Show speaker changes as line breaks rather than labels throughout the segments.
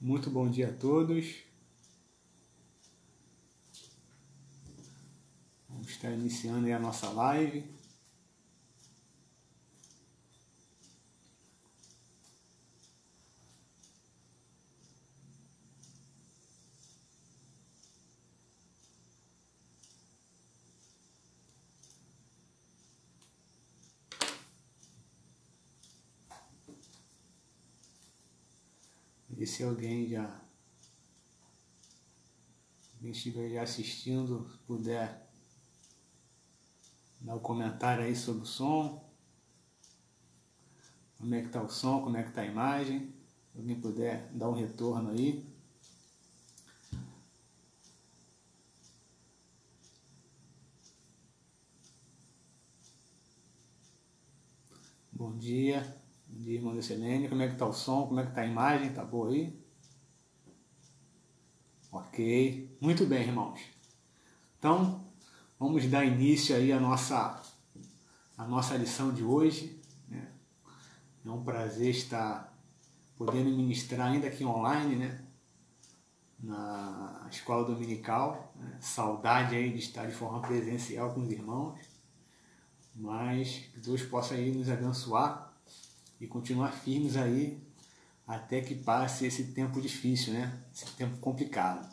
Muito bom dia a todos. Vamos estar iniciando aí a nossa live. E se alguém já estiver já assistindo, puder dar um comentário aí sobre o som. Como é que está o som, como é que está a imagem. Se alguém puder dar um retorno aí. Bom dia irmã Lucilene. Como é que está o som, como é que está a imagem? Tá boa aí? Ok. Muito bem, irmãos. Então, vamos dar início aí à nossa lição de hoje. Né? É um prazer estar podendo ministrar ainda aqui online, né? Na escola dominical. Né? Saudade aí de estar de forma presencial com os irmãos. Mas que Deus possa aí nos abençoar e continuar firmes aí até que passe esse tempo difícil, né? Esse tempo complicado.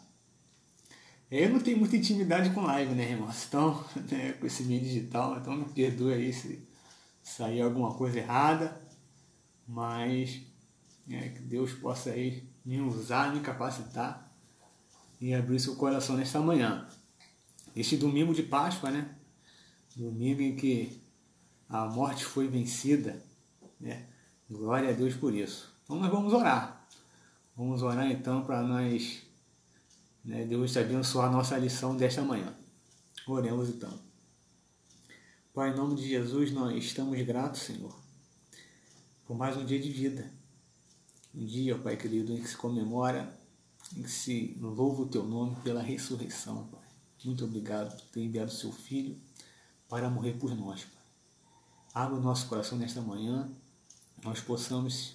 Eu não tenho muita intimidade com live, né, irmãos? Então, né, com esse meio digital, então me perdoe aí se sair alguma coisa errada, mas que Deus possa aí me usar, me capacitar e abrir seu coração nesta manhã. Este domingo de Páscoa, né? Domingo em que a morte foi vencida, né? Glória a Deus por isso. Então nós vamos orar. Vamos orar então para nós, né, Deus abençoar a nossa lição desta manhã. Oremos então. Pai, em nome de Jesus, nós estamos gratos, Senhor, por mais um dia de vida. Um dia, Pai querido, em que se comemora, em que se louva o Teu nome pela ressurreição, Pai. Muito obrigado por ter enviado o Seu Filho para morrer por nós, Pai. Abra o nosso coração nesta manhã, nós possamos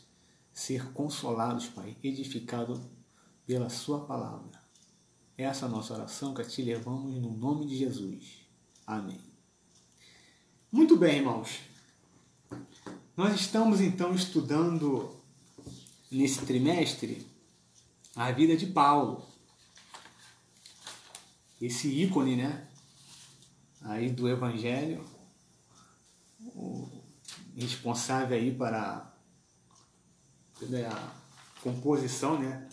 ser consolados, Pai, edificados pela Sua palavra. Essa é a nossa oração que te levamos no nome de Jesus. Amém. Muito bem, irmãos. Nós estamos então estudando nesse trimestre a vida de Paulo. Esse ícone, né, aí do Evangelho, o responsável aí para a composição, né,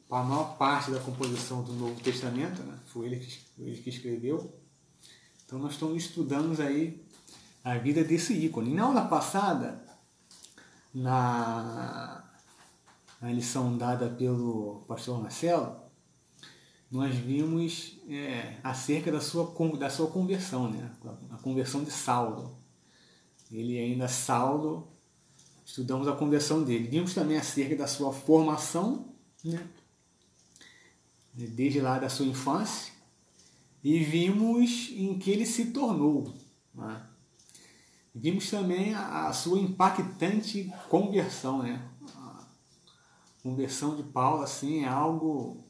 para a maior parte da composição do Novo Testamento, né, foi ele que escreveu. Então nós estamos estudando aí a vida desse ícone. Na aula passada, na lição dada pelo pastor Marcelo, nós vimos acerca da sua conversão, né, a conversão de Saulo. Ele ainda Saulo, estudamos a conversão dele. Vimos também acerca da sua formação, né, desde lá da sua infância, e vimos em que ele se tornou. Né? Vimos também a sua impactante conversão. Né? A conversão de Paulo assim, é algo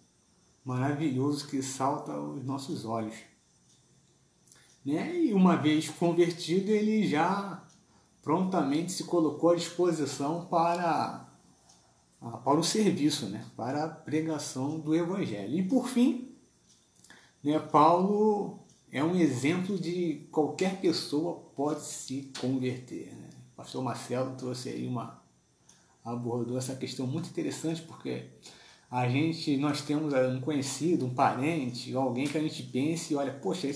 maravilhoso que salta aos nossos olhos. Né? E uma vez convertido, ele já prontamente se colocou à disposição para o serviço, né? Para a pregação do Evangelho. E por fim, né, Paulo é um exemplo de qualquer pessoa pode se converter. Né? O pastor Marcelo trouxe aí abordou essa questão muito interessante, porque nós temos um conhecido, um parente, alguém que a gente pense e olha, poxa,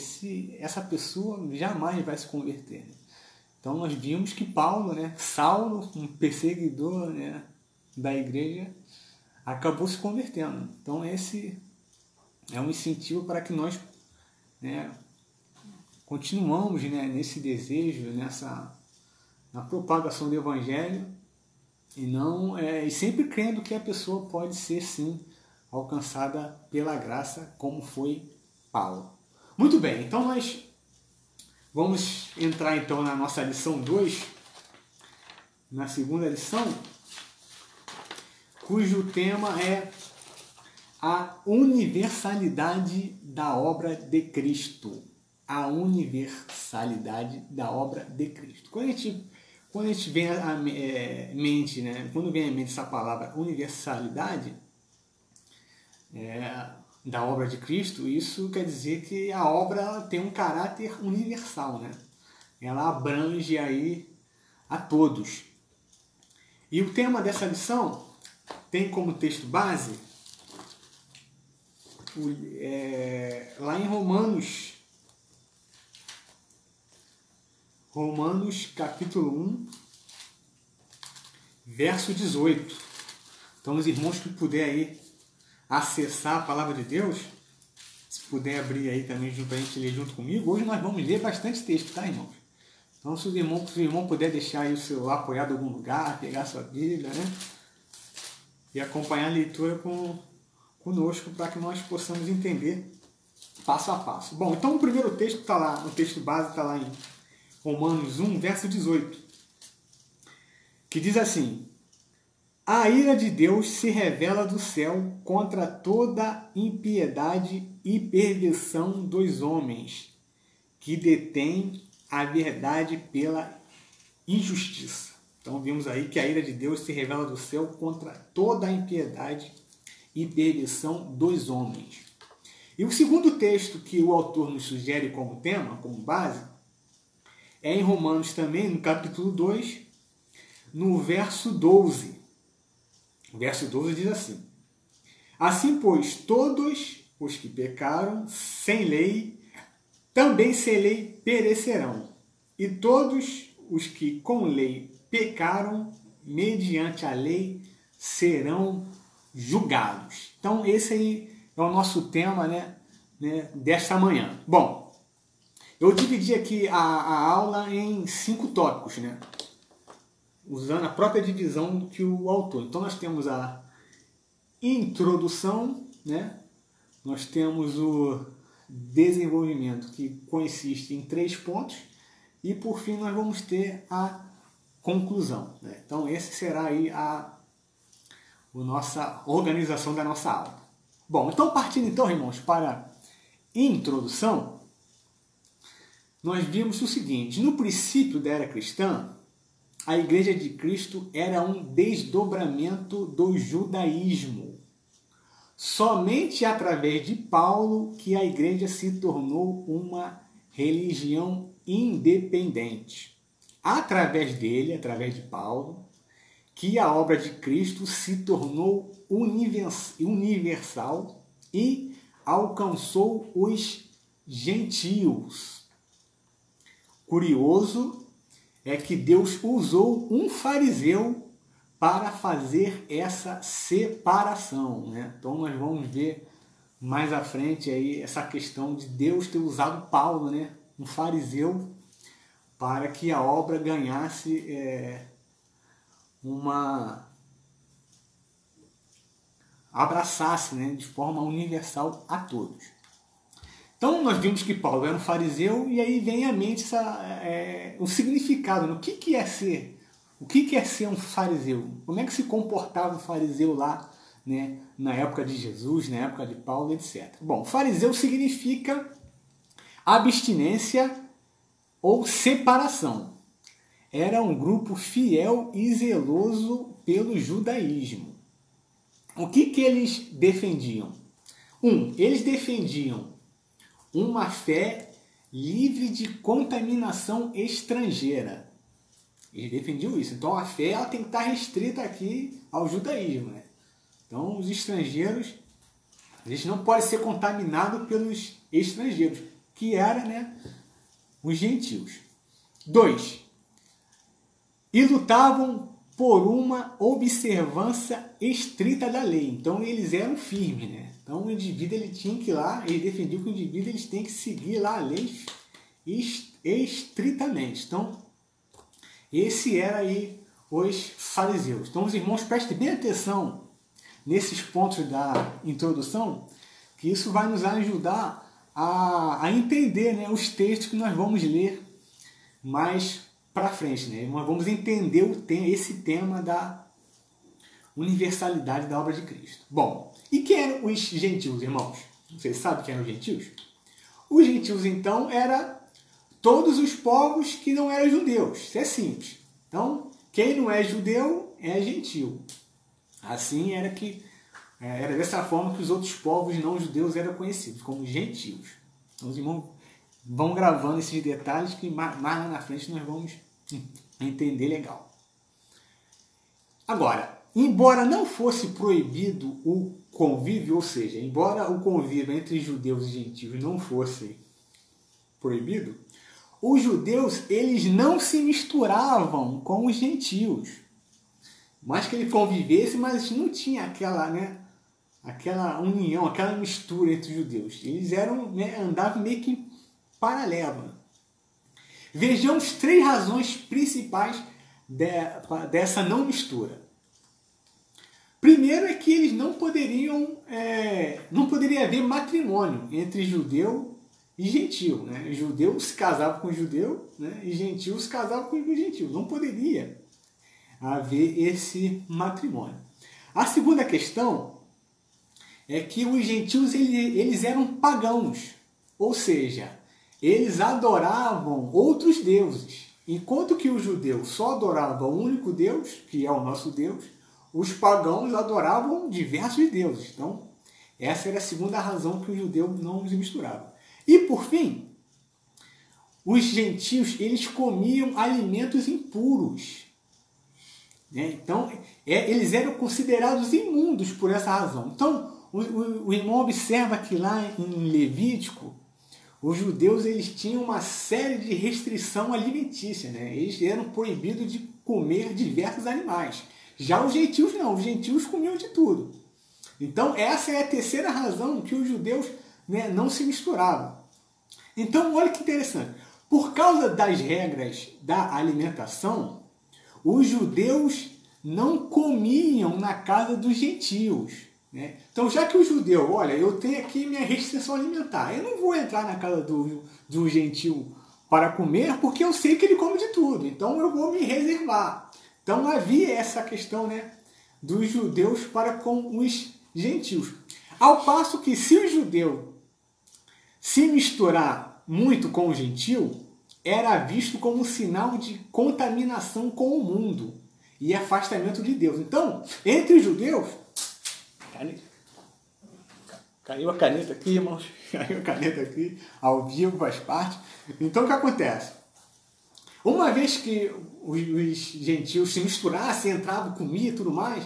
essa pessoa jamais vai se converter. Né? Então nós vimos que Paulo, né, Saulo, um perseguidor, né, da igreja, acabou se convertendo. Então esse é um incentivo para que nós, né, continuamos, né, nesse desejo, na propagação do Evangelho e sempre crendo que a pessoa pode ser sim alcançada pela graça, como foi Paulo. Muito bem, então nós vamos entrar então na nossa lição 2, na segunda lição, cujo tema é a universalidade da obra de Cristo. A universalidade da obra de Cristo. Quando a gente vem à mente, né? Quando vem à mente essa palavra universalidade da obra de Cristo, isso quer dizer que a obra tem um caráter universal, né? Ela abrange aí a todos. E o tema dessa lição tem como texto base lá em Romanos capítulo 1, verso 18. Então, os irmãos que puderem aí acessar a palavra de Deus, se puder abrir aí também para a gente ler junto comigo. Hoje nós vamos ler bastante texto, tá, irmãos? Então, se o irmão puder deixar aí o celular apoiado em algum lugar, pegar a sua Bíblia, né? E acompanhar a leitura conosco para que nós possamos entender passo a passo. Bom, então o primeiro texto está lá, o texto base está lá em Romanos 1, verso 18, que diz assim: a ira de Deus se revela do céu contra toda impiedade e perversão dos homens, que detêm a verdade pela injustiça. Então vimos aí que a ira de Deus se revela do céu contra toda a impiedade e perversão dos homens. E o segundo texto que o autor nos sugere como tema, como base, é em Romanos também, no capítulo 2, no verso 12. O verso 12 diz assim: assim, pois, todos os que pecaram sem lei, também sem lei perecerão. E todos os que com lei pecaram, mediante a lei, serão julgados. Então, esse aí é o nosso tema, né, desta manhã. Bom, eu dividi aqui a aula em 5 tópicos, né? Usando a própria divisão que o autor. Então nós temos a introdução, né? Nós temos o desenvolvimento, que consiste em 3 pontos, e por fim nós vamos ter a conclusão, né? Então esse será aí a nossa organização da nossa aula. Bom, então partindo então, irmãos, para a introdução, nós vimos o seguinte: no princípio da era cristã, a Igreja de Cristo era um desdobramento do judaísmo. Somente através de Paulo que a Igreja se tornou uma religião independente. Através dele, através de Paulo, que a obra de Cristo se tornou universal e alcançou os gentios. Curioso é que Deus usou um fariseu para fazer essa separação, né? Então nós vamos ver mais à frente aí essa questão de Deus ter usado Paulo, né? Um fariseu, para que a obra ganhasse abraçasse, né, de forma universal a todos. Então nós vimos que Paulo era um fariseu, e aí vem à mente o significado, né? O que é ser? O que é ser um fariseu? Como é que se comportava um fariseu lá, né, na época de Jesus, na época de Paulo, etc. Bom, fariseu significa abstinência ou separação. Era um grupo fiel e zeloso pelo judaísmo. O que eles defendiam? Eles defendiam uma fé livre de contaminação estrangeira. Eles defendiam isso. Então a fé ela tem que estar restrita aqui ao judaísmo, né? Então os estrangeiros, eles não podem ser contaminados pelos estrangeiros, que eram, né, os gentios. 2. E lutavam por uma observância estrita da lei. Então eles eram firmes, né? Então o indivíduo ele tinha que ir lá, eles defendiam que o indivíduo eles tem que seguir lá a lei estritamente. Então esse era aí os fariseus. Então os irmãos prestem bem atenção nesses pontos da introdução, que isso vai nos ajudar a entender, né, os textos que nós vamos ler mais para frente, né? Nós vamos entender esse tema da universalidade da obra de Cristo. Bom, e quem eram os gentios, irmãos? Vocês sabem quem eram os gentios? Os gentios, então, eram todos os povos que não eram judeus. Isso é simples. Então, quem não é judeu é gentio. Assim era dessa forma que os outros povos não judeus eram conhecidos, como gentios. Então, os irmãos vão gravando esses detalhes que mais lá na frente nós vamos entender legal. Agora, embora não fosse proibido o convívio, ou seja, embora o convívio entre judeus e gentios não fosse proibido, os judeus eles não se misturavam com os gentios. Mais que ele convivesse, mas não tinha aquela união, aquela mistura entre os judeus. Eles andavam meio que em paralelo. Vejamos 3 razões principais dessa não mistura. Primeiro é que eles não poderia haver matrimônio entre judeu e gentio. Né? Judeu se casava com judeu, né? E gentio se casava com gentio. Não poderia haver esse matrimônio. A segunda questão é que os gentios eles eram pagãos, ou seja, eles adoravam outros deuses, enquanto que os judeus só adoravam o único Deus, que é o nosso Deus, os pagãos adoravam diversos deuses. Então, essa era a segunda razão que o judeu não se misturava. E, por fim, os gentios eles comiam alimentos impuros. Né? Então, eles eram considerados imundos por essa razão. Então, o irmão observa que lá em Levítico, os judeus eles tinham uma série de restrição alimentícia. Né? Eles eram proibidos de comer diversos animais. Já os gentios não, os gentios comiam de tudo. Então, essa é a terceira razão que os judeus não se misturavam. Então, olha que interessante. Por causa das regras da alimentação, os judeus não comiam na casa dos gentios. Né? Então, já que o judeu, olha, eu tenho aqui minha restrição alimentar, eu não vou entrar na casa de um gentio para comer, porque eu sei que ele come de tudo, então eu vou me reservar. Então, havia essa questão dos judeus para com os gentios. Ao passo que, se o judeu se misturar muito com o gentio, era visto como um sinal de contaminação com o mundo e afastamento de Deus. Então, entre os judeus... Caiu a caneta aqui, irmãos. Caiu a caneta aqui, ao vivo, faz parte. Então, o que acontece? Uma vez que os gentios se misturassem, entravam, comiam e tudo mais,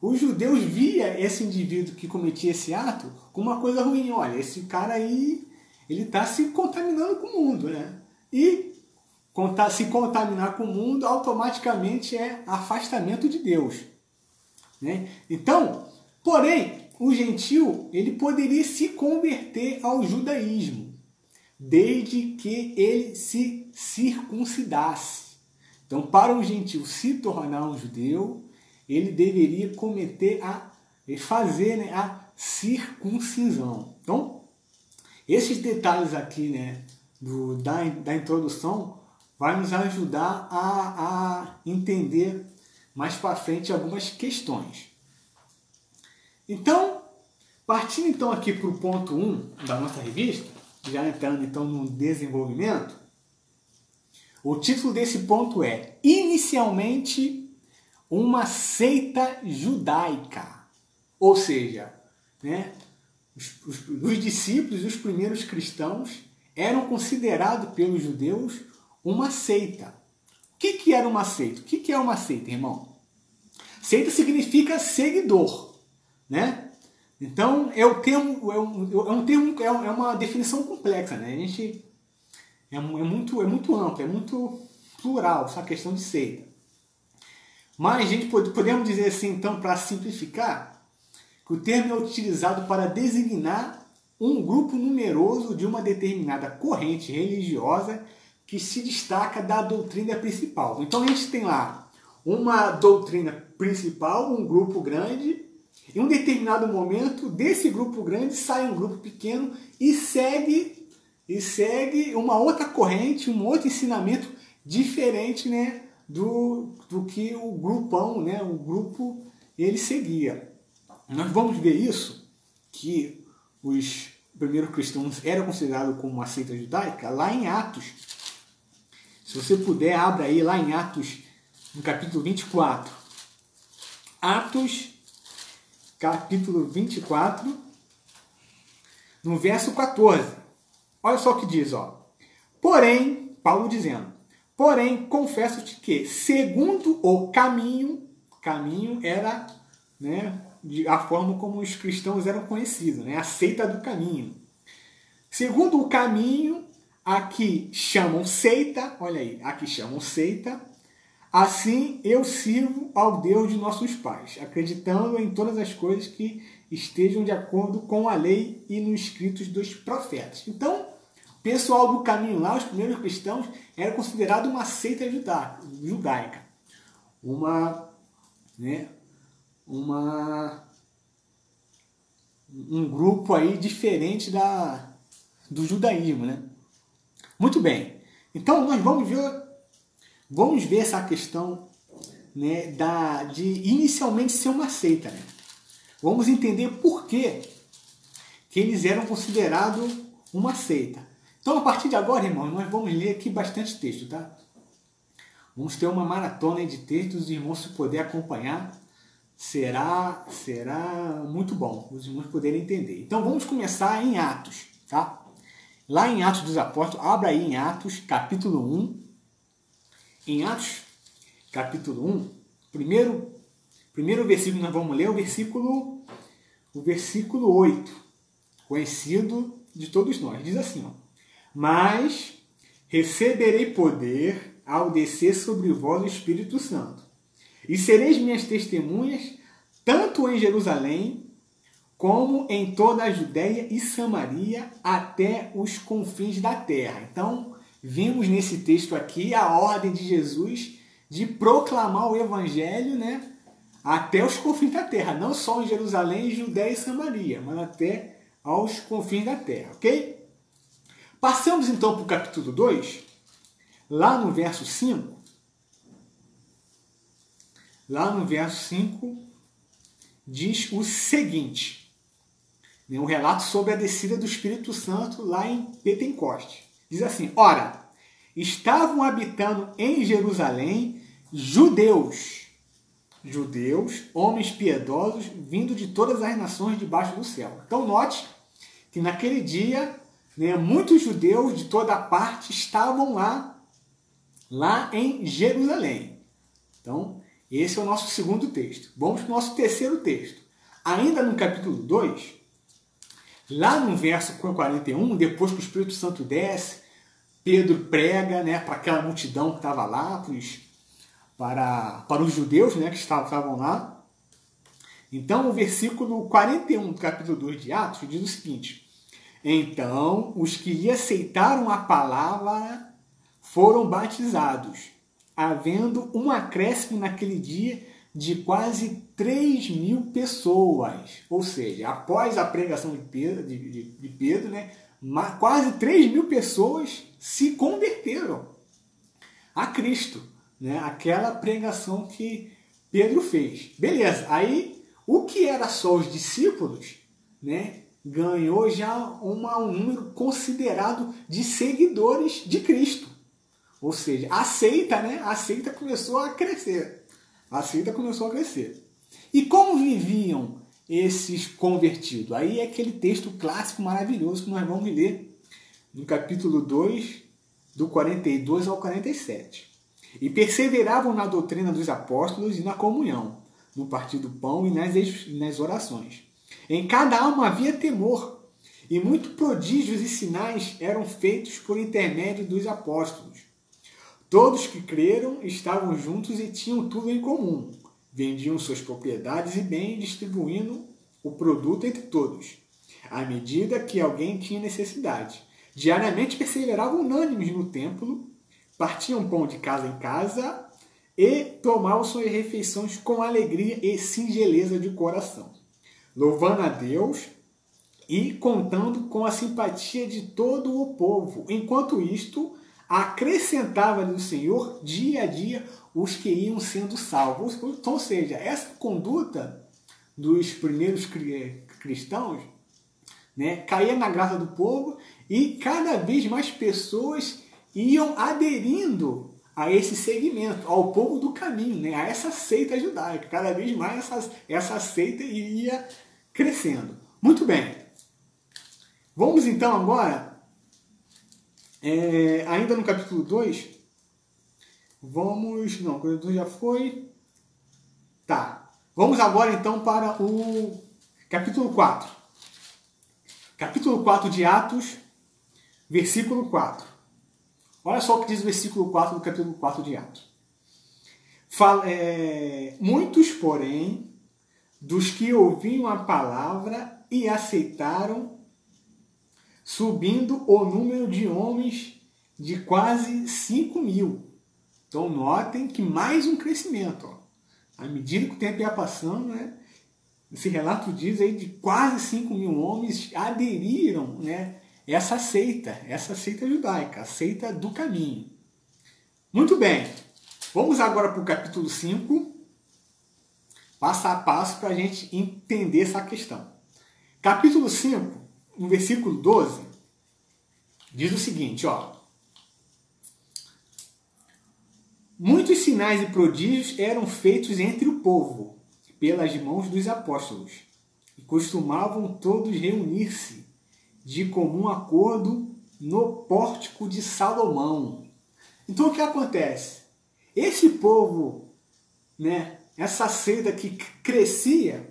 os judeus via esse indivíduo que cometia esse ato como uma coisa ruim. Olha, esse cara aí, ele está se contaminando com o mundo, né? E se contaminar com o mundo automaticamente é afastamento de Deus. Né? Então, porém, o gentio ele poderia se converter ao judaísmo, desde que ele se circuncidasse. Então, para um gentio se tornar um judeu, ele deveria fazer a circuncisão. Então, esses detalhes aqui da introdução vai nos ajudar a entender mais para frente algumas questões. Então, partindo então aqui para o ponto 1 da nossa revista, já entrando então no desenvolvimento, o título desse ponto é Inicialmente uma seita judaica. Ou seja, os discípulos, os primeiros cristãos, eram considerados pelos judeus uma seita. O que era uma seita? O que é uma seita, irmão? Seita significa seguidor, né? Então, é uma definição complexa, né? É muito ampla, é muito plural essa questão de seita. Mas a gente podemos dizer assim, então, para simplificar, que o termo é utilizado para designar um grupo numeroso de uma determinada corrente religiosa que se destaca da doutrina principal. Então, a gente tem lá uma doutrina principal, um grupo grande. Em um determinado momento, desse grupo grande sai um grupo pequeno e segue uma outra corrente, um outro ensinamento diferente, do que o grupão, o grupo ele seguia. Nós vamos ver isso, que os primeiros cristãos eram considerados como uma seita judaica, lá em Atos. Se você puder, abra aí lá em Atos, no capítulo 24. Atos, capítulo 24, no verso 14. Olha só o que diz, ó. Porém, Paulo dizendo, porém, confesso-te que, segundo o caminho era, né, a forma como os cristãos eram conhecidos, né, a seita do caminho. Segundo o caminho, aqui chamam seita, olha aí, aqui chamam seita, assim eu sirvo ao Deus de nossos pais, acreditando em todas as coisas que estejam de acordo com a lei e nos escritos dos profetas. Então, o pessoal do caminho lá, os primeiros cristãos, era considerado uma seita judaica. Um grupo aí diferente do judaísmo, né? Muito bem. Então, nós vamos ver essa questão, né, de inicialmente ser uma seita, né? Vamos entender por que eles eram considerados uma seita. Então, a partir de agora, irmãos, nós vamos ler aqui bastante texto, tá? Vamos ter uma maratona de textos, os irmãos, se puder acompanhar, será muito bom, os irmãos poderem entender. Então, vamos começar em Atos, tá? Lá em Atos dos Apóstolos, abra aí em Atos, capítulo 1. Em Atos, capítulo 1, primeiro versículo que nós vamos ler, o versículo 8, conhecido de todos nós. Diz assim, ó, mas receberei poder ao descer sobre vós o Espírito Santo, e sereis minhas testemunhas, tanto em Jerusalém, como em toda a Judéia e Samaria, até os confins da terra. Então, vimos nesse texto aqui a ordem de Jesus de proclamar o Evangelho, né, até os confins da terra. Não só em Jerusalém, Judéia e Samaria, mas até aos confins da terra, ok? Passamos então para o capítulo 2, lá no verso 5. Lá no verso 5 diz o seguinte, né, um relato sobre a descida do Espírito Santo lá em Pentecoste. Diz assim, ora, estavam habitando em Jerusalém judeus, homens piedosos, vindo de todas as nações debaixo do céu. Então note que naquele dia, né, muitos judeus de toda parte estavam lá em Jerusalém. Então, esse é o nosso segundo texto. Vamos para o nosso terceiro texto. Ainda no capítulo 2, lá no verso 41, depois que o Espírito Santo desce, Pedro prega, né, para aquela multidão que estava lá, para os judeus, né, que estavam lá. Então, o versículo 41 do capítulo 2 de Atos diz o seguinte, então, os que lhe aceitaram a palavra foram batizados, havendo um acréscimo naquele dia de quase 3.000 pessoas. Ou seja, após a pregação de Pedro, né, quase 3.000 pessoas se converteram a Cristo, né, aquela pregação que Pedro fez. Beleza, aí o que era só os discípulos, né, ganhou já um número considerado de seguidores de Cristo. Ou seja, a seita começou a crescer. E como viviam esses convertidos? Aí é aquele texto clássico maravilhoso que nós vamos ler no capítulo 2, do 42 ao 47. E perseveravam na doutrina dos apóstolos e na comunhão, no partir do pão e nas orações. Em cada alma havia temor, e muitos prodígios e sinais eram feitos por intermédio dos apóstolos. Todos que creram estavam juntos e tinham tudo em comum. Vendiam suas propriedades e bens, distribuindo o produto entre todos, à medida que alguém tinha necessidade. Diariamente perseveravam unânimes no templo, partiam pão de casa em casa e tomavam suas refeições com alegria e singeleza de coração, louvando a Deus e contando com a simpatia de todo o povo. Enquanto isto, acrescentava-lhe o Senhor dia a dia os que iam sendo salvos. Então, ou seja, essa conduta dos primeiros cristãos, né, caía na graça do povo e cada vez mais pessoas iam aderindo a esse segmento, ao povo do caminho, né, a essa seita judaica. Cada vez mais essa seita iria crescendo. Muito bem. Vamos então agora, ainda no capítulo 2, não, o capítulo 2 já foi. Tá. Vamos agora então para o capítulo 4. Capítulo 4 de Atos, versículo 4. Olha só o que diz o versículo 4 do capítulo 4 de Atos. Muitos, porém, dos que ouviam a palavra e aceitaram, subindo o número de homens de quase 5.000. Então, notem que mais um crescimento. Ó. À medida que o tempo ia passando, né, esse relato diz aí de quase 5.000 homens aderiram, né, essa seita judaica, a seita do caminho. Muito bem. Vamos agora para o capítulo 5, passo a passo, para a gente entender essa questão. Capítulo 5, no versículo 12, diz o seguinte, ó. Muitos sinais e prodígios eram feitos entre o povo, pelas mãos dos apóstolos, e costumavam todos reunir-se de comum acordo no pórtico de Salomão. Então o que acontece? Esse povo, né, essa seita que crescia,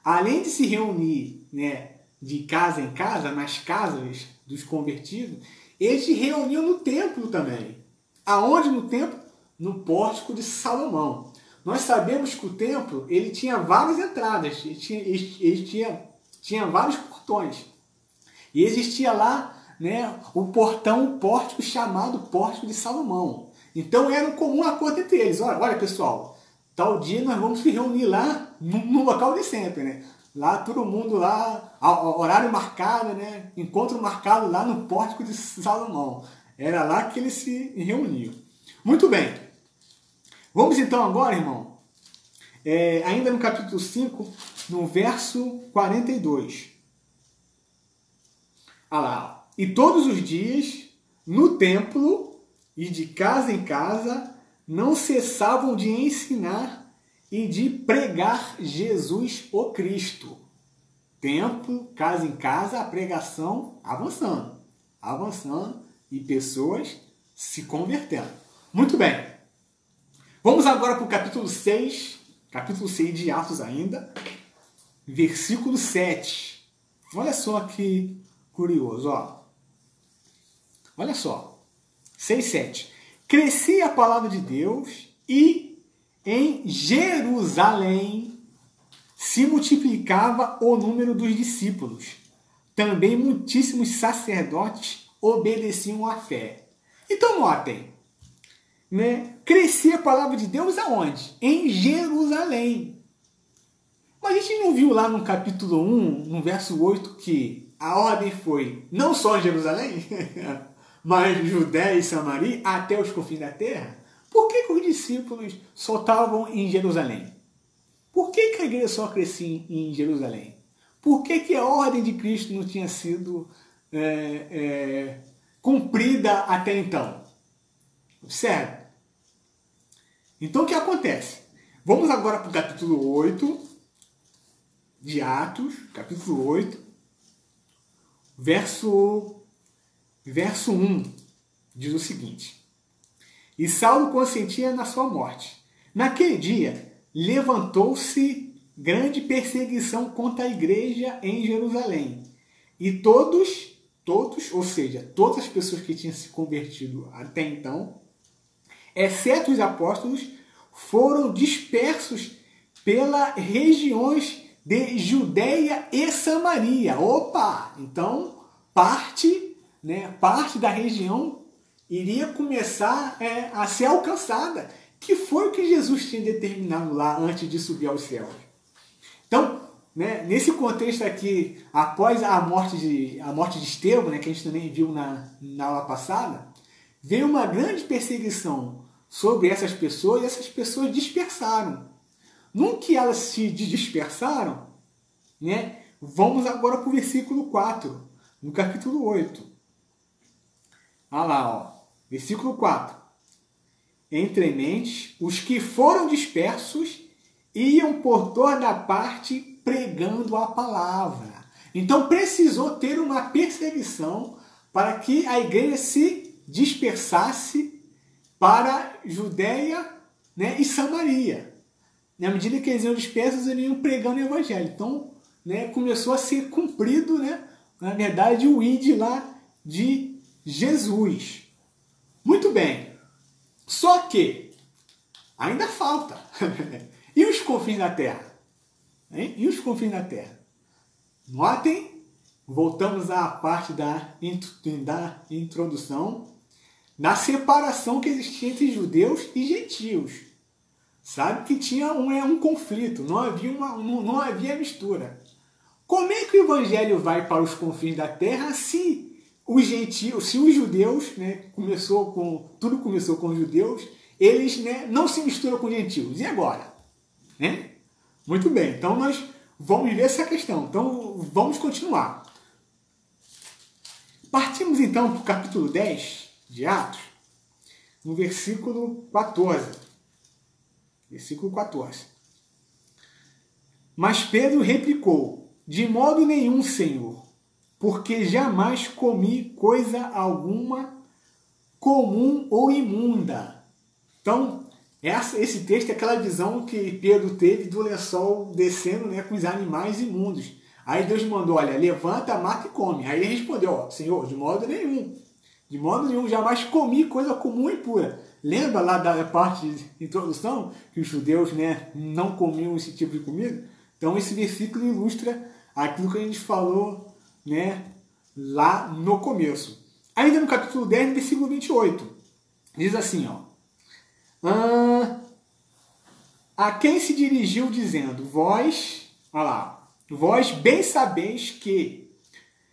além de se reunir, né, de casa em casa, nas casas dos convertidos, eles se reuniam no templo também. Aonde no templo? No pórtico de Salomão. Nós sabemos que o templo ele tinha várias entradas, ele tinha vários portões. E existia lá, né, o pórtico chamado Pórtico de Salomão. Então era um comum acordo entre eles. Olha pessoal, tal dia nós vamos se reunir lá no local de sempre, né? Lá todo mundo lá, horário marcado, né? Encontro marcado lá no Pórtico de Salomão. Era lá que eles se reuniam. Muito bem. Vamos então agora, irmão, ainda no capítulo 5, no verso 42. Olha lá. E todos os dias, no templo e de casa em casa, não cessavam de ensinar e de pregar Jesus o Cristo. Templo, casa em casa, a pregação avançando e pessoas se convertendo. Muito bem. Vamos agora para o capítulo 6 de Atos ainda, versículo 7. Olha só que curioso, ó. Olha só. 6, 7. Crescia a palavra de Deus e em Jerusalém se multiplicava o número dos discípulos. Também muitíssimos sacerdotes obedeciam à fé. Então notem, né? Crescia a palavra de Deus aonde? Em Jerusalém. Mas a gente não viu lá no capítulo 1, no verso 8, que a ordem foi não só em Jerusalém, mas Judéia e Samaria até os confins da terra? Por que os discípulos só estavam em Jerusalém? Por que a igreja só crescia em Jerusalém? Por que a ordem de Cristo não tinha sido cumprida até então? Certo? Então o que acontece? Vamos agora para o capítulo 8 de Atos, capítulo 8, verso 1, diz o seguinte. E Saulo consentia na sua morte. Naquele dia, levantou-se grande perseguição contra a igreja em Jerusalém. E todos, ou seja, todas as pessoas que tinham se convertido até então, exceto os apóstolos, foram dispersos pelas regiões de Judéia e Samaria. Opa! Então, parte da região iria começar a ser alcançada, que foi o que Jesus tinha determinado lá antes de subir aos céus. Então, né, nesse contexto aqui, após a morte de Estevão, né, que a gente também viu na aula passada, veio uma grande perseguição sobre essas pessoas e essas pessoas dispersaram. No que elas se dispersaram, né, vamos agora para o versículo 4, no capítulo 8. Olha lá, ó, versículo 4. Entre mentes, os que foram dispersos iam por toda parte pregando a palavra. Então precisou ter uma perseguição para que a igreja se dispersasse para Judéia, né, e Samaria. Na medida que eles iam dispersos, eles iam pregando o evangelho. Então, né, começou a ser cumprido, né, na verdade, o id lá de Jesus. Muito bem. Só que ainda falta. E os confins da terra? Hein? E os confins da terra? Notem, voltamos à parte da introdução, na separação que existia entre judeus e gentios. Sabe que tinha um conflito, não havia mistura. Como é que o evangelho vai para os confins da terra se os gentios, se os judeus, né, tudo começou com os judeus, eles, né, não se misturam com os gentios? E agora? Né? Muito bem, então nós vamos ver essa questão. Então vamos continuar. Partimos então para o capítulo 10 de Atos, no versículo 14. Versículo 14. Mas Pedro replicou: de modo nenhum, Senhor, porque jamais comi coisa alguma comum ou imunda. Então, esse texto é aquela visão que Pedro teve do lençol descendo, né, com os animais imundos. Aí Deus mandou, olha, levanta, mata e come. Aí ele respondeu, ó, Senhor, de modo nenhum, jamais comi coisa comum e impura. Lembra lá da parte de introdução que os judeus, né, não comiam esse tipo de comida? Então esse versículo ilustra aquilo que a gente falou, né, lá no começo. Ainda no capítulo 10, no versículo 28, diz assim, ó, a quem se dirigiu dizendo, vós bem sabeis que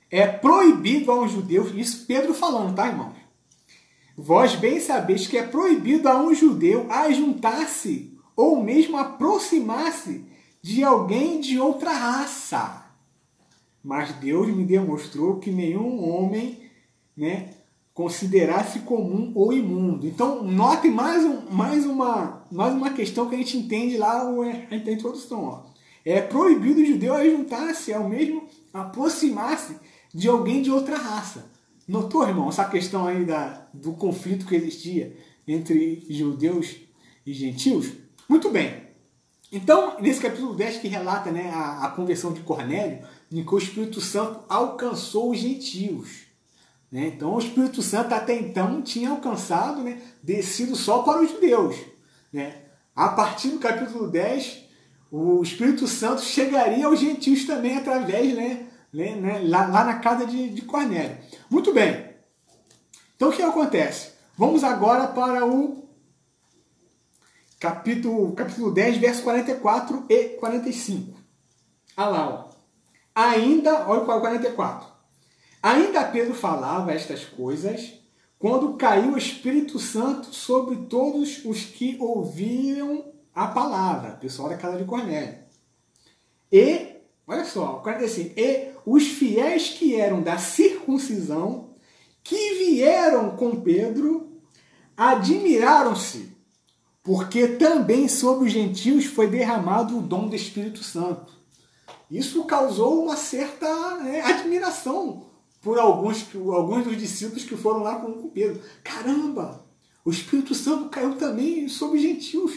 é proibido aos judeus, isso Pedro falando, tá, irmãos? Vós bem sabeis que é proibido a um judeu ajuntar-se ou mesmo aproximar-se de alguém de outra raça. Mas Deus me demonstrou que nenhum homem, né, considerasse comum ou imundo. Então, note mais uma questão que a gente entende lá na introdução. Ó. É proibido o judeu ajuntar-se, ao mesmo aproximar-se de alguém de outra raça. Notou, irmão, essa questão aí do conflito que existia entre judeus e gentios? Muito bem. Então, nesse capítulo 10 que relata, né, a conversão de Cornélio, em que o Espírito Santo alcançou os gentios. Né? Então, o Espírito Santo até então tinha alcançado, né, descido só para os judeus. Né? A partir do capítulo 10, o Espírito Santo chegaria aos gentios também através, lá na casa de Cornélio. Muito bem. Então, o que acontece? Vamos agora para o capítulo 10, versos 44 e 45. Olha lá, ó. Olha o 44. Ainda Pedro falava estas coisas quando caiu o Espírito Santo sobre todos os que ouviam a palavra, pessoal da casa de Cornélio. E, olha só, 45, e os fiéis que eram da circuncisão, que vieram com Pedro, admiraram-se, porque também sobre os gentios foi derramado o dom do Espírito Santo. Isso causou uma certa admiração por alguns dos discípulos que foram lá com Pedro. Caramba, o Espírito Santo caiu também sobre os gentios.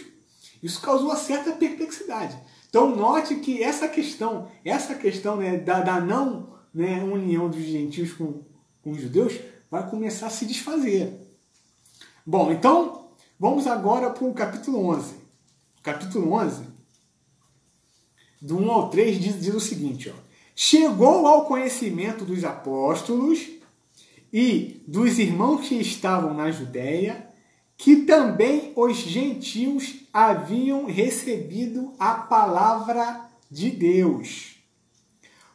Isso causou uma certa perplexidade. Então note que essa questão né, da não, né, união dos gentios com os judeus vai começar a se desfazer. Bom, então vamos agora para o capítulo 11. Capítulo 11, do 1 ao 3, diz o seguinte, ó. Chegou ao conhecimento dos apóstolos e dos irmãos que estavam na Judéia, que também os gentios haviam recebido a palavra de Deus.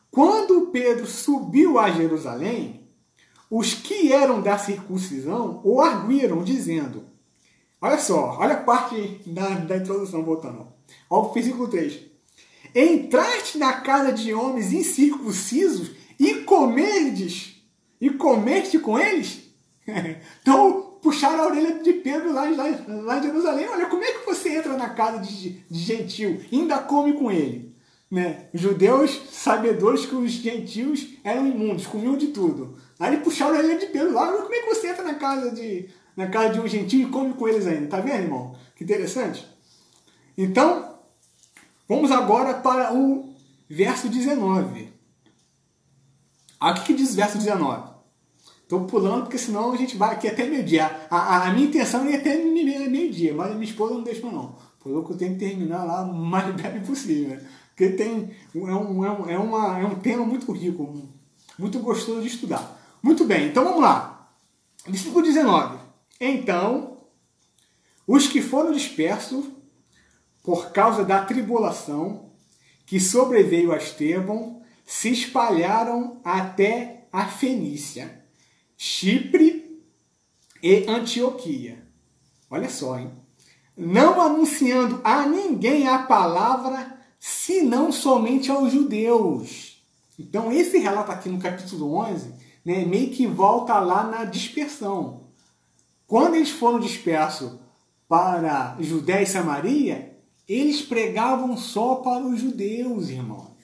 Quando Pedro subiu a Jerusalém, os que eram da circuncisão o arguíram, dizendo, olha só, olha a parte da introdução, voltando. Olha o versículo 3. Entraste na casa de homens incircuncisos e comeste com eles? Então, puxaram a orelha de Pedro lá em Jerusalém. Olha, como é que você entra na casa de gentil e ainda come com ele? Né? Os judeus, sabedores que os gentios eram imundos, comiam de tudo. Aí puxaram a orelha de Pedro lá. Olha, como é que você entra na casa de um gentil e come com eles ainda? Tá vendo, irmão? Que interessante. Então, vamos agora para o verso 19. Olha o que diz o verso 19. Estou pulando porque senão a gente vai aqui até meio-dia. A minha intenção é ir até meio-dia, mas a minha esposa não deixa não. Falou que eu tenho que terminar lá o mais breve possível. Porque é um tema muito rico, muito gostoso de estudar. Muito bem, então vamos lá. Versículo 19. Então, os que foram dispersos por causa da tribulação que sobreveio a Estevão se espalharam até a Fenícia, Chipre e Antioquia. Olha só, hein? Não anunciando a ninguém a palavra, senão somente aos judeus. Então, esse relato aqui no capítulo 11, né, meio que volta lá na dispersão. Quando eles foram dispersos para Judéia e Samaria, eles pregavam só para os judeus, irmãos.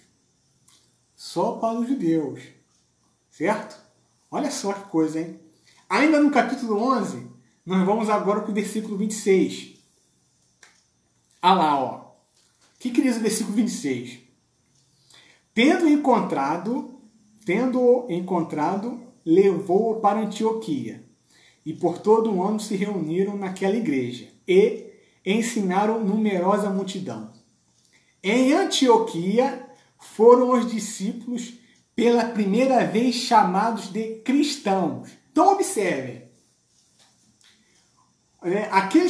Só para os judeus. Certo? Olha só que coisa, hein? Ainda no capítulo 11, nós vamos agora para o versículo 26. Olha lá, ó. O que diz o versículo 26? Tendo encontrado, levou-o para Antioquia. E por todo um ano se reuniram naquela igreja. E ensinaram numerosa multidão. Em Antioquia foram os discípulos pela primeira vez chamados de cristãos. Então observem,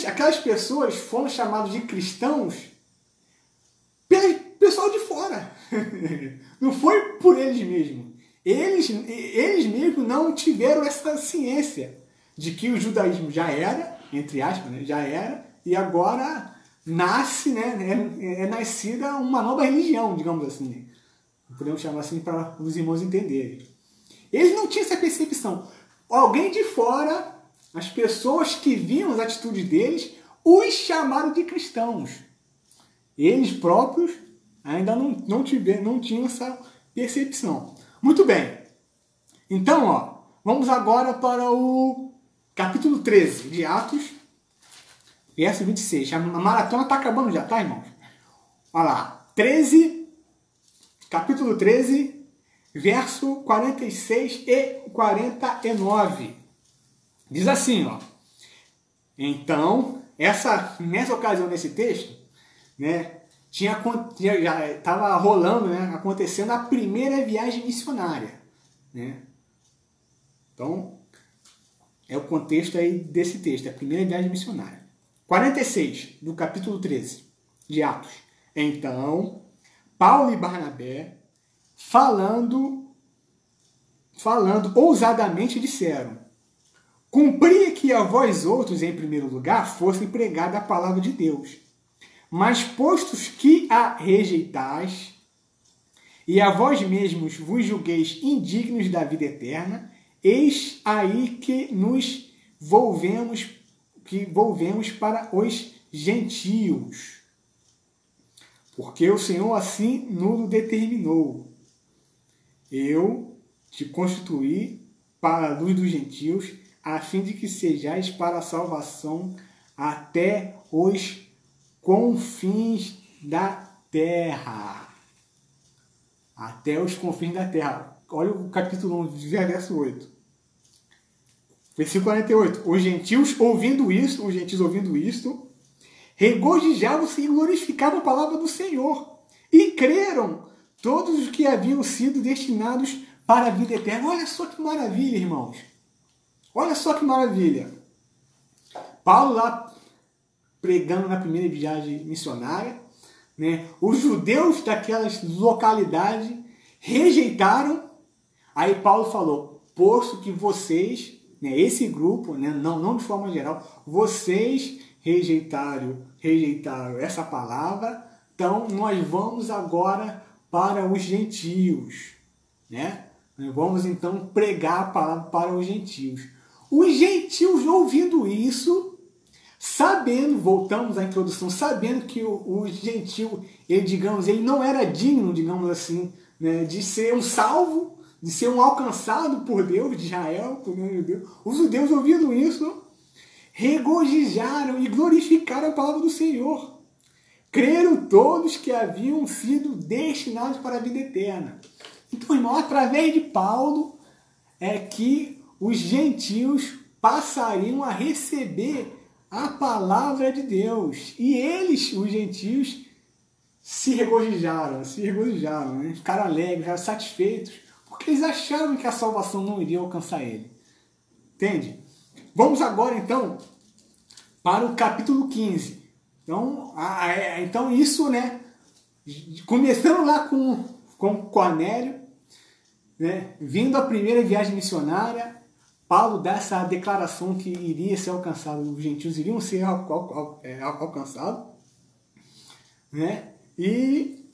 aquelas pessoas foram chamadas de cristãos pelo pessoal de fora. Não foi por eles mesmos. Eles mesmos não tiveram essa ciência de que o judaísmo já era, entre aspas, né, já era, e agora nasce, né, é nascida uma nova religião, digamos assim. Podemos chamar assim para os irmãos entenderem. Eles não tinham essa percepção. Alguém de fora, as pessoas que viam as atitudes deles, os chamaram de cristãos. Eles próprios ainda não tinham essa percepção. Muito bem. Então, ó, vamos agora para o capítulo 13 de Atos, verso 26. A maratona está acabando já, tá, irmãos? Olha lá. Capítulo 13, verso 46 e 49. Diz assim, ó. Então, nessa ocasião, nesse texto, né, já estava rolando, né, acontecendo a primeira viagem missionária. Né? Então, é o contexto aí desse texto, a primeira viagem missionária. 46, do capítulo 13 de Atos. Então, Paulo e Barnabé, falando ousadamente, disseram: cumpria que a vós outros, em primeiro lugar, fosse pregada a palavra de Deus. Mas postos que a rejeitais, e a vós mesmos vos julgueis indignos da vida eterna, eis aí que nos volvemos para os gentios. Porque o Senhor assim nos determinou. Eu te constituí para a luz dos gentios, a fim de que sejais para a salvação até os confins da terra. Até os confins da terra. Olha o capítulo 11, verso 8. Versículo 48. Os gentios ouvindo isto, regozijavam-se e glorificavam a palavra do Senhor. E creram todos os que haviam sido destinados para a vida eterna. Olha só que maravilha, irmãos. Olha só que maravilha. Paulo lá pregando na primeira viagem missionária, né? Os judeus daquelas localidades rejeitaram. Aí Paulo falou: posto que vocês, né, esse grupo, né, não de forma geral, vocês rejeitaram essa palavra, então nós vamos agora para os gentios, né? Nós vamos então pregar a palavra para os gentios. Os gentios, ouvindo isso, sabendo, voltamos à introdução, sabendo que o gentio, ele não era digno, digamos assim, né, de ser um salvo, de ser um alcançado por Deus, de Israel, por Deus. Os judeus, ouvindo isso, regozijaram e glorificaram a palavra do Senhor. Creram todos que haviam sido destinados para a vida eterna. Então, irmão, através de Paulo, é que os gentios passariam a receber a palavra de Deus. E eles, os gentios, se regozijaram, né? Ficaram alegres, ficaram satisfeitos, porque eles achavam que a salvação não iria alcançar ele. Entende? Vamos agora, então, para o capítulo 15. Então isso, né? Começando lá com Cornélio, né? Vindo a primeira viagem missionária, Paulo dá essa declaração que iria ser alcançado, os gentios iriam ser alcançados, né? E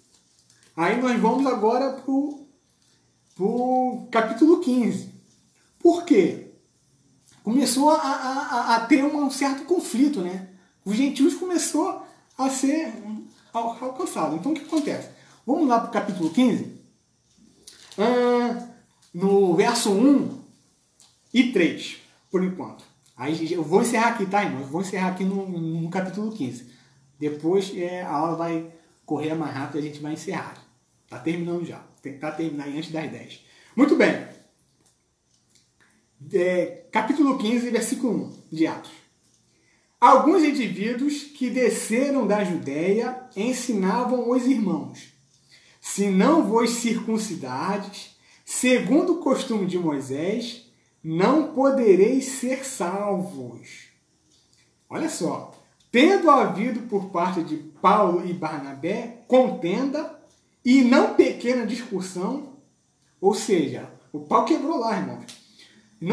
aí nós vamos agora para o capítulo 15. Por quê? Começou a ter um certo conflito, né? Os gentios começou a ser alcançados. Então o que acontece? Vamos lá para o capítulo 15. No verso 1 e 3, por enquanto. Aí eu vou encerrar aqui, tá, irmão? Eu vou encerrar aqui no capítulo 15. Depois a aula vai correr mais rápido e a gente vai encerrar. Tá terminando já. Tem que tentar terminar aí antes das 10. Muito bem. Capítulo 15, versículo 1 de Atos. Alguns indivíduos que desceram da Judéia ensinavam os irmãos: se não vos circuncidardes, segundo o costume de Moisés, não podereis ser salvos. Olha só. Tendo havido por parte de Paulo e Barnabé contenda e não pequena discussão, ou seja, o pau quebrou lá, irmãos. E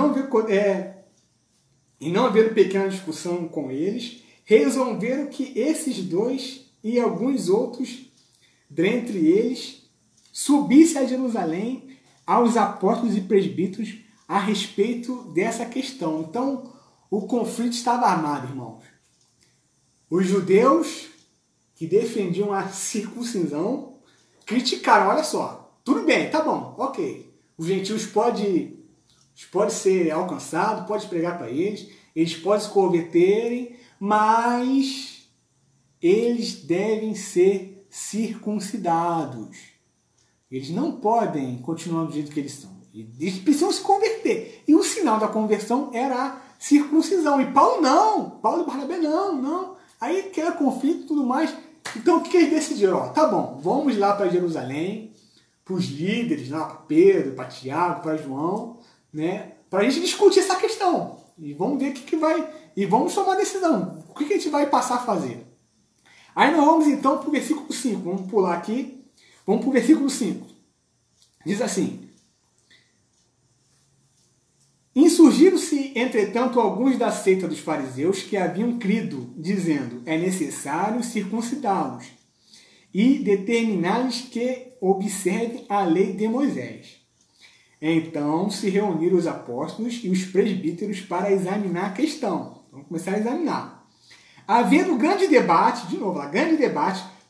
não havendo pequena discussão com eles, resolveram que esses dois e alguns outros, dentre eles, subissem a Jerusalém aos apóstolos e presbíteros a respeito dessa questão. Então, o conflito estava armado, irmãos. Os judeus que defendiam a circuncisão criticaram, olha só, tudo bem, tá bom, ok. Os gentios podem ser alcançados, pode pregar para eles podem se converterem, mas eles devem ser circuncidados. Eles não podem continuar do jeito que eles são. Eles precisam se converter. E o sinal da conversão era a circuncisão. E Paulo não. Paulo e Barnabé não. Aí quer conflito e tudo mais. Então o que eles decidiram? Tá bom, vamos lá para Jerusalém, para os líderes, lá para Pedro, para Tiago, para João, né? Para a gente discutir essa questão. E vamos ver o que vai. E vamos tomar uma decisão. O que a gente vai passar a fazer? Aí nós vamos então para o versículo 5. Vamos pular aqui. Vamos para o versículo 5. Diz assim: insurgiram-se, entretanto, alguns da seita dos fariseus que haviam crido, dizendo: é necessário circuncidá-los e determinar-lhes que observem a lei de Moisés. Então se reuniram os apóstolos e os presbíteros para examinar a questão. Vamos começar a examinar. Havendo grande debate,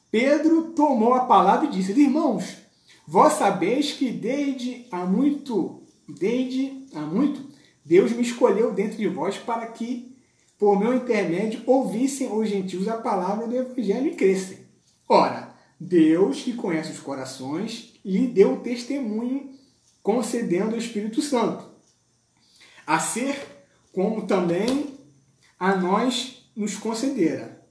Pedro tomou a palavra e disse: irmãos, vós sabeis que desde há muito, Deus me escolheu dentre de vós para que, por meu intermédio, ouvissem os gentios a palavra do Evangelho e crescem. Ora, Deus, que conhece os corações, lhe deu testemunho, concedendo o Espírito Santo, a ser como também a nós nos concedera.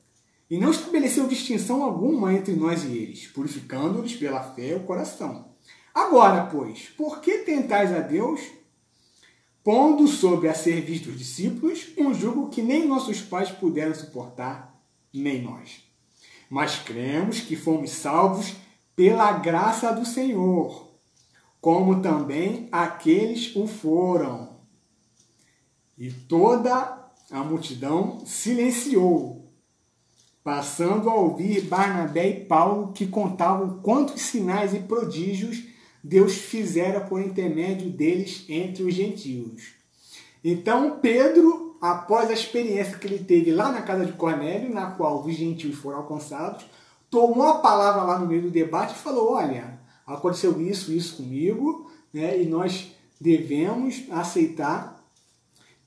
E não estabeleceu distinção alguma entre nós e eles, purificando-lhes pela fé o coração. Agora, pois, por que tentais a Deus, pondo sobre a serviço dos discípulos um jugo que nem nossos pais puderam suportar, nem nós? Mas cremos que fomos salvos pela graça do Senhor, como também aqueles o foram. E toda a multidão silenciou, passando a ouvir Barnabé e Paulo, que contavam quantos sinais e prodígios Deus fizera por intermédio deles entre os gentios. Então Pedro, após a experiência que ele teve lá na casa de Cornélio, na qual os gentios foram alcançados, tomou a palavra lá no meio do debate e falou: olha, aconteceu isso comigo, né, e nós devemos aceitar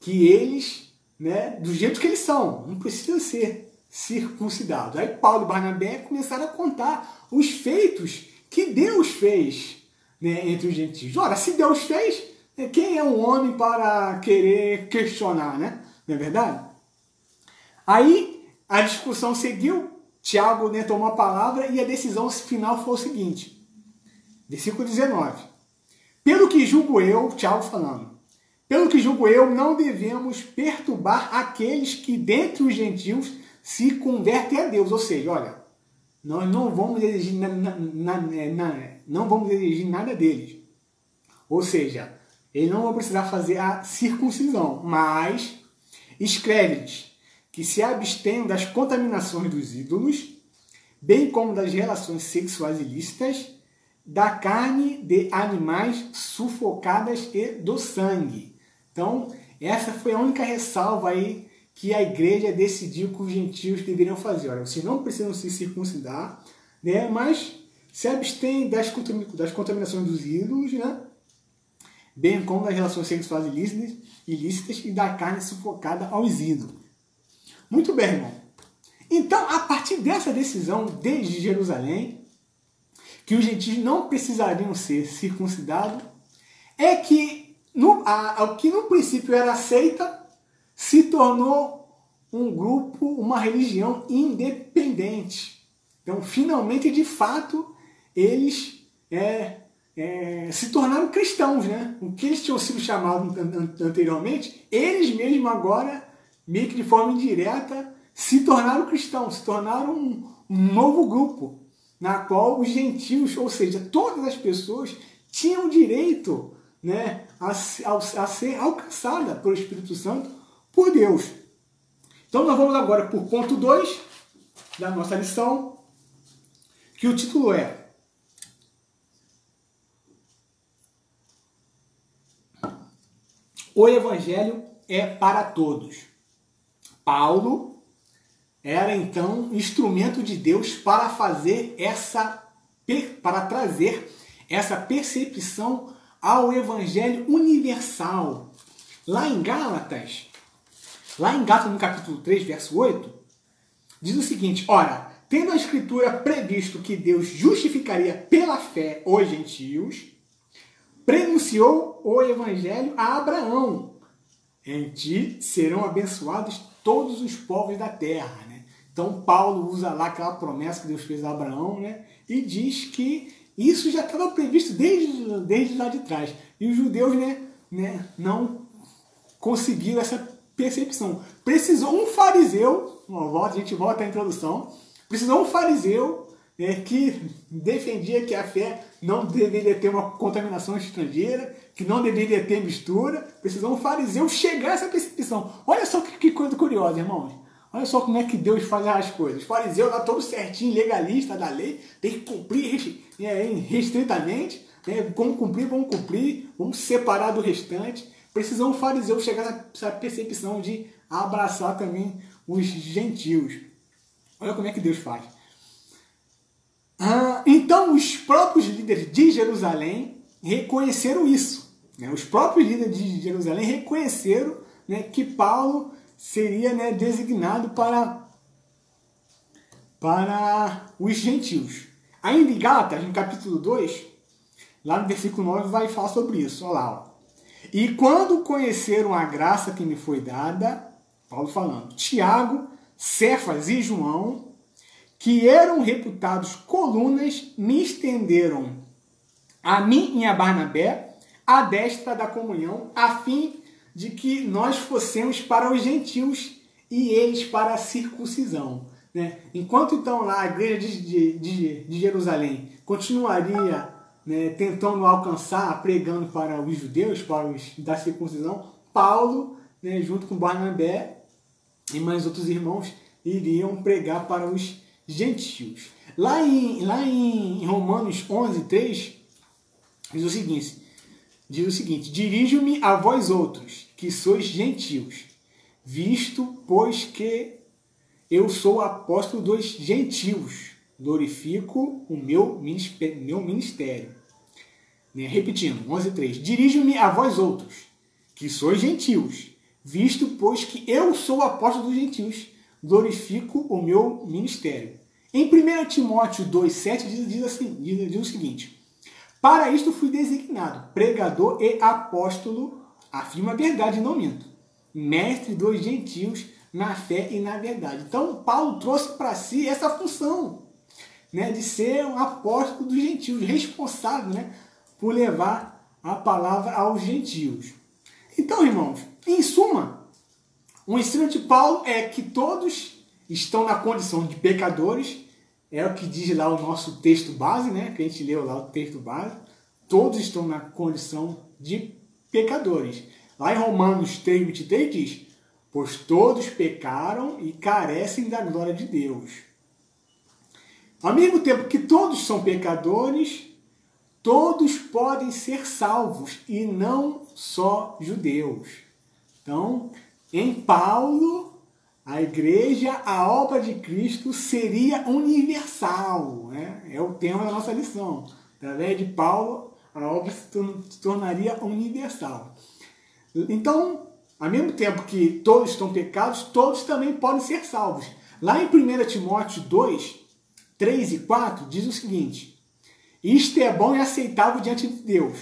que eles, né, do jeito que eles são, não precisam ser circuncidados. Aí Paulo e Barnabé começaram a contar os feitos que Deus fez, né, entre os gentios. Ora, se Deus fez, quem é um homem para querer questionar, né? Não é verdade? Aí a discussão seguiu, Tiago, né, tomou a palavra e a decisão final foi o seguinte, versículo 19. Pelo que julgo eu, Tiago falando, pelo que julgo eu, não devemos perturbar aqueles que dentre os gentios se convertem a Deus. Ou seja, olha, nós não vamos exigir, não vamos exigir nada deles. Ou seja, eles não vão precisar fazer a circuncisão, mas escreve-lhes que se abstenham das contaminações dos ídolos, bem como das relações sexuais ilícitas, da carne de animais sufocadas e do sangue. Então, essa foi a única ressalva aí que a igreja decidiu que os gentios deveriam fazer. Olha, vocês não precisam se circuncidar, né, mas se abstêm das contaminações dos ídolos, né, bem como das relações sexuais ilícitas e da carne sufocada aos ídolos. Muito bem, irmão. Então, a partir dessa decisão desde Jerusalém, que os gentios não precisariam ser circuncidados, é que o que no princípio era seita se tornou um grupo, uma religião independente. Então, finalmente, de fato, eles se tornaram cristãos, né? O que eles tinham sido chamados anteriormente, eles mesmos agora, meio que de forma indireta, se tornaram cristãos, se tornaram um novo grupo, na qual os gentios, ou seja, todas as pessoas, tinham direito, né, a ser alcançada pelo Espírito Santo por Deus. Então nós vamos agora para o ponto 2 da nossa lição, que o título é O Evangelho é para todos. Paulo era então instrumento de Deus para trazer essa percepção ao Evangelho universal. Lá em Gálatas no capítulo 3, verso 8, diz o seguinte: ora, tendo a Escritura previsto que Deus justificaria pela fé os gentios, prenunciou o Evangelho a Abraão: em ti serão abençoados todos os povos da terra. Né? Então Paulo usa lá aquela promessa que Deus fez a Abraão, né? E diz que isso já estava previsto desde lá de trás. E os judeus, né, não conseguiram essa percepção. Precisou um fariseu, a gente volta à introdução, precisou um fariseu, né, que defendia que a fé não deveria ter uma contaminação estrangeira, que não deveria ter mistura. Precisou um fariseu chegar a essa percepção. Olha só que coisa curiosa, irmãos. Olha só como é que Deus faz as coisas. O fariseu lá todo certinho, legalista da lei, tem que cumprir restritamente. Né? Como cumprir, vamos separar do restante. Precisou um fariseu chegar a essa percepção de abraçar também os gentios. Olha como é que Deus faz. Então os próprios líderes de Jerusalém reconheceram isso. Né? Os próprios líderes de Jerusalém reconheceram, né, que Paulo seria, né, designado para os gentios. Ainda em Gálatas, no capítulo 2, lá no versículo 9, vai falar sobre isso. Olha lá. Ó. E quando conheceram a graça que me foi dada, Paulo falando, Tiago, Cefas e João, que eram reputados colunas, me estenderam a mim e a Barnabé a destra da comunhão, a fim de que nós fossemos para os gentios e eles para a circuncisão. Né? Enquanto então lá a igreja de Jerusalém continuaria, né, tentando alcançar, pregando para os judeus, para os da circuncisão, Paulo, né, junto com Barnabé e mais outros irmãos, iriam pregar para os gentios. Lá em Romanos 11:3, diz o seguinte: dirijo-me a vós outros, que sois gentios, visto, pois que eu sou apóstolo dos gentios, glorifico o meu ministério. Repetindo, 11:3, dirijo-me a vós outros, que sois gentios, visto, pois que eu sou apóstolo dos gentios, glorifico o meu ministério. Em 1 Timóteo 2,7 diz o seguinte: para isto fui designado, pregador e apóstolo, afirmo a verdade e não minto, mestre dos gentios na fé e na verdade. Então, Paulo trouxe para si essa função, né, de ser um apóstolo dos gentios, responsável, né, por levar a palavra aos gentios. Então, irmãos, em suma, o ensino de Paulo é que todos estão na condição de pecadores, é o que diz lá o nosso texto base, né, que a gente leu lá o texto base, todos estão na condição de pecadores. Lá em Romanos 3:23 diz: pois todos pecaram e carecem da glória de Deus. Ao mesmo tempo que todos são pecadores, todos podem ser salvos, e não só judeus. Então, em Paulo, a igreja, a obra de Cristo seria universal, né? É o tema da nossa lição. Através de Paulo, a obra se tornaria universal. Então, ao mesmo tempo que todos estão pecados, todos também podem ser salvos. Lá em 1 Timóteo 2:3 e 4, diz o seguinte: isto é bom e aceitável diante de Deus,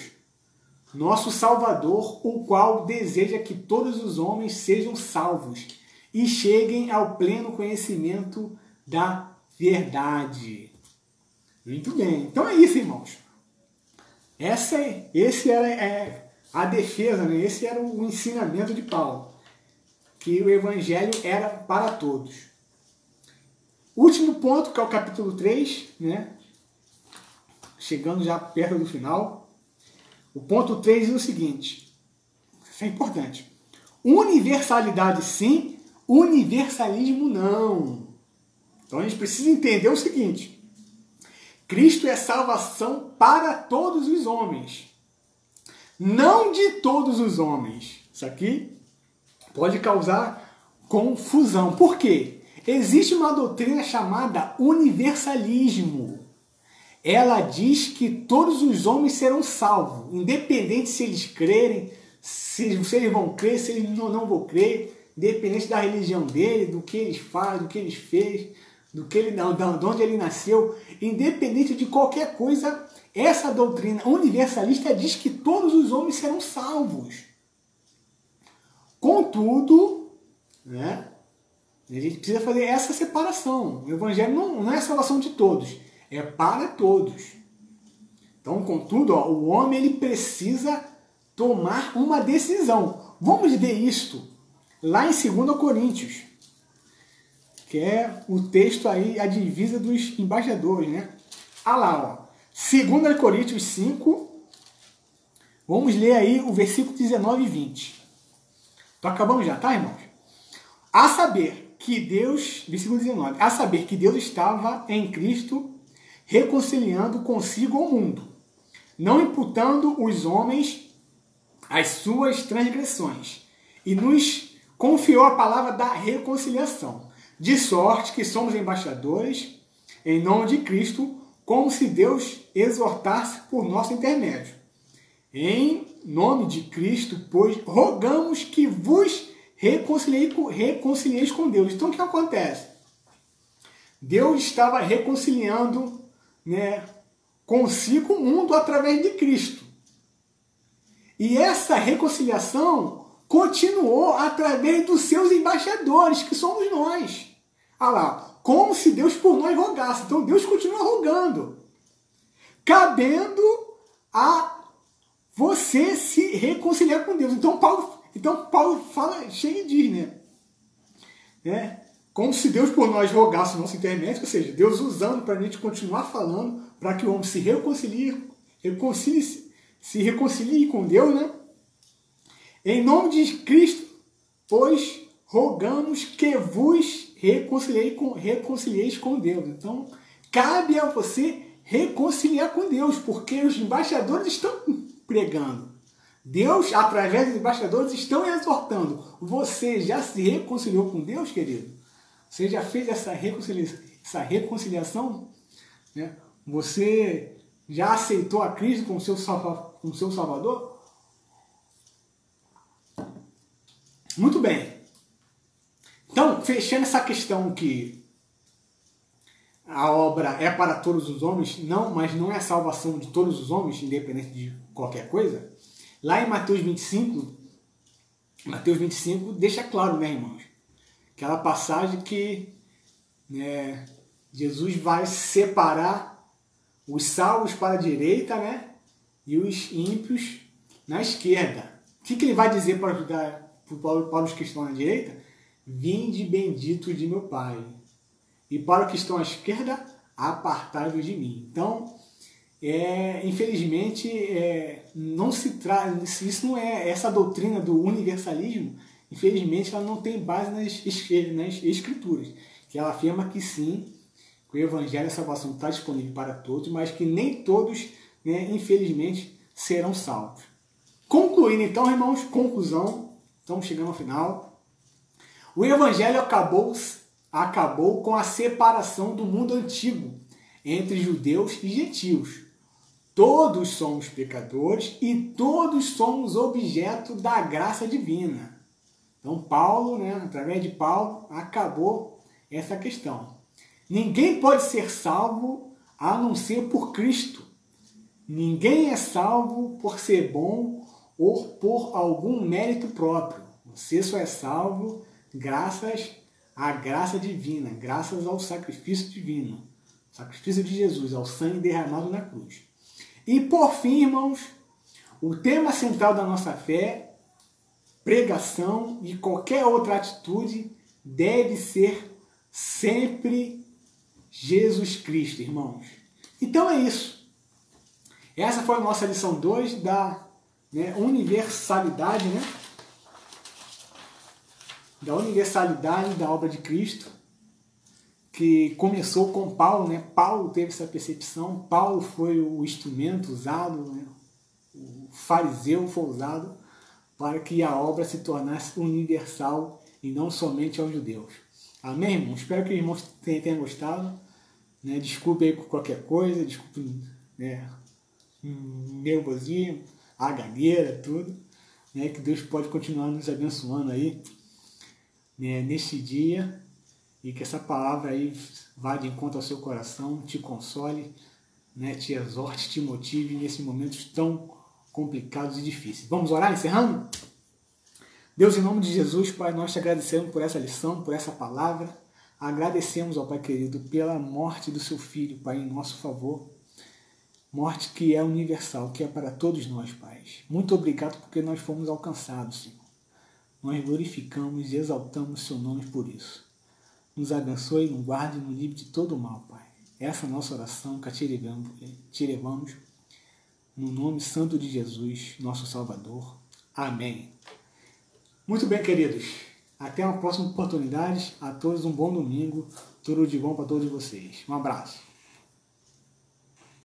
nosso Salvador, o qual deseja que todos os homens sejam salvos e cheguem ao pleno conhecimento da verdade. Muito bem. Então é isso, irmãos. Esse era a defesa, né? Esse era o ensinamento de Paulo, que o evangelho era para todos. Último ponto, que é o capítulo 3, né? Chegando já perto do final. O ponto 3 diz o seguinte, isso é importante: universalidade sim, universalismo não. Então a gente precisa entender o seguinte: Cristo é salvação para todos os homens, não de todos os homens. Isso aqui pode causar confusão. Por quê? Existe uma doutrina chamada universalismo. Ela diz que todos os homens serão salvos, independente se eles crerem, se eles vão crer, se eles não vão crer, independente da religião dele, do que eles fazem, do que eles fez, de onde ele nasceu, independente de qualquer coisa, essa doutrina universalista diz que todos os homens serão salvos. Contudo, né, a gente precisa fazer essa separação. O evangelho não é a salvação de todos, é para todos. Então, contudo, o homem ele precisa tomar uma decisão. Vamos ver isto lá em 2 Coríntios, que é o texto aí, a divisa dos embaixadores, né? Ah lá, ó. 2 Coríntios 5, vamos ler aí o versículo 19 e 20. Então acabamos já, tá, irmãos? A saber que Deus, versículo 19, a saber que Deus estava em Cristo reconciliando consigo o mundo, não imputando os homens as suas transgressões, e nos confiou a palavra da reconciliação, de sorte que somos embaixadores em nome de Cristo, como se Deus exortasse por nosso intermédio. Em nome de Cristo, pois, rogamos que vos reconcilieis com Deus. Então, o que acontece? Deus estava reconciliando, né, consigo o mundo através de Cristo. E essa reconciliação continuou através dos seus embaixadores, que somos nós. Olha lá, como se Deus por nós rogasse. Então Deus continua rogando, cabendo a você se reconciliar com Deus. Então Paulo fala, chega e diz, né? Como se Deus por nós rogasse o nosso intermédio, ou seja, Deus usando para a gente continuar falando, para que o homem se reconcilie se reconcilie com Deus, né? Em nome de Cristo, pois rogamos que vos reconcilieis com Deus. Então, cabe a você reconciliar com Deus, porque os embaixadores estão pregando. Deus, através dos embaixadores, estão exortando. Você já se reconciliou com Deus, querido? Você já fez essa reconciliação? Né? Você já aceitou a Cristo como seu Salvador? Muito bem. Então, fechando essa questão que a obra é para todos os homens, mas não é a salvação de todos os homens, independente de qualquer coisa. Lá em Mateus 25 deixa claro, né, irmãos? Aquela passagem que Jesus vai separar os salvos para a direita, né, e os ímpios na esquerda. O que ele vai dizer para os que estão na direita? Vinde bendito de meu Pai. E para os que estão à esquerda, apartai-vos de mim. Então, infelizmente, não se trata, isso não é essa doutrina do universalismo. Infelizmente, ela não tem base nas escrituras, que ela afirma que sim, que o evangelho e a salvação está disponível para todos, mas que nem todos, infelizmente, serão salvos. Concluindo então, irmãos, conclusão, estamos chegando ao final. O evangelho acabou com a separação do mundo antigo entre judeus e gentios. Todos somos pecadores e todos somos objeto da graça divina. Então Paulo, através de Paulo, acabou essa questão. Ninguém pode ser salvo a não ser por Cristo. Ninguém é salvo por ser bom ou por algum mérito próprio. Você só é salvo graças à graça divina, graças ao sacrifício divino, sacrifício de Jesus, ao sangue derramado na cruz. E por fim, irmãos, o tema central da nossa fé, pregação e qualquer outra atitude deve ser sempre Jesus Cristo, irmãos. Então é isso. Essa foi a nossa lição 2 da universalidade, da universalidade da obra de Cristo, que começou com Paulo, Paulo teve essa percepção, Paulo foi o instrumento usado, o fariseu foi usado para que a obra se tornasse universal e não somente aos judeus. Amém, irmãos? Espero que os irmãos tenham gostado. Desculpe aí por qualquer coisa, desculpe nervosismo, a gagueira, tudo. Que Deus pode continuar nos abençoando aí neste dia. E que essa palavra aí vá de encontro ao seu coração, te console, te exorte, te motive nesses momentos tão complicados e difíceis. Vamos orar, encerrando? Deus, em nome de Jesus, Pai, nós te agradecemos por essa lição, por essa palavra. Agradecemos, ó Pai querido, pela morte do seu Filho, Pai, em nosso favor. Morte que é universal, que é para todos nós, Pai. Muito obrigado porque nós fomos alcançados, Senhor. Nós glorificamos e exaltamos seu nome por isso. Nos abençoe, nos guarde e nos livre de todo o mal, Pai. Essa é a nossa oração que te levamos no nome santo de Jesus, nosso Salvador. Amém. Muito bem, queridos. Até uma próxima oportunidade. A todos um bom domingo. Tudo de bom para todos vocês. Um abraço.